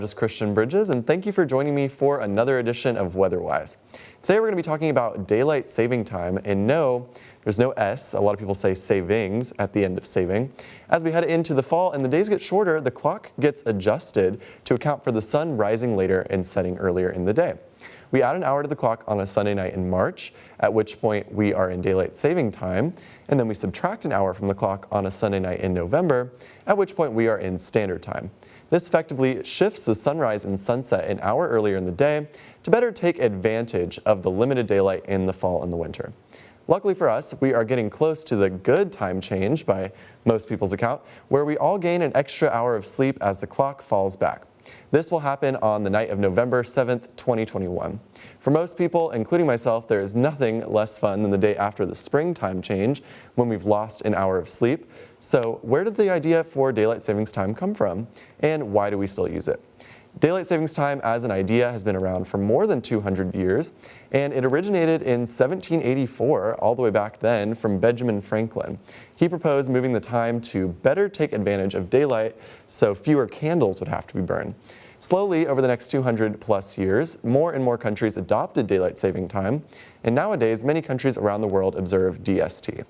Just Christian Bridges, and thank you for joining me for another edition of WeatherWise. Today we're going to be talking about daylight saving time, and no, there's no S. A lot of people say savings at the end of saving. As we head into the fall and the days get shorter, the clock gets adjusted to account for the sun rising later and setting earlier in the day. We add an hour to the clock on a Sunday night in March, at which point we are in daylight saving time, and then we subtract an hour from the clock on a Sunday night in November, at which point we are in standard time. This effectively shifts the sunrise and sunset an hour earlier in the day to better take advantage of the limited daylight in the fall and the winter. Luckily for us, we are getting close to the good time change by most people's account, where we all gain an extra hour of sleep as the clock falls back. This will happen on the night of November 7th, 2021. For most people, including myself, there is nothing less fun than the day after the springtime change when we've lost an hour of sleep. So where did the idea for daylight savings time come from, and why do we still use it? Daylight savings time as an idea has been around for more than 200 years, and it originated in 1784, all the way back then, from Benjamin Franklin. He proposed moving the time to better take advantage of daylight so fewer candles would have to be burned. Slowly, over the next 200 plus years, more and more countries adopted daylight saving time, and nowadays many countries around the world observe DST.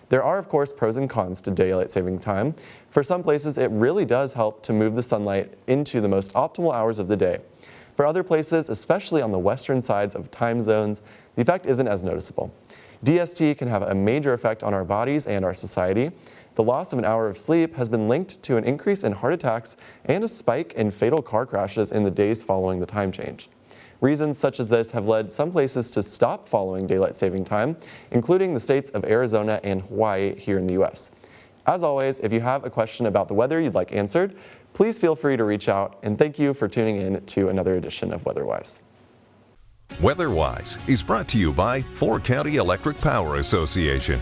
There are, of course, pros and cons to daylight saving time. For some places, it really does help to move the sunlight into the most optimal hours of the day. For other places, especially on the western sides of time zones, the effect isn't as noticeable. DST can have a major effect on our bodies and our society. The loss of an hour of sleep has been linked to an increase in heart attacks and a spike in fatal car crashes in the days following the time change. Reasons such as this have led some places to stop following daylight saving time, including the states of Arizona and Hawaii here in the U.S. As always, if you have a question about the weather you'd like answered, please feel free to reach out, and thank you for tuning in to another edition of WeatherWise. WeatherWise is brought to you by 4 County Electric Power Association.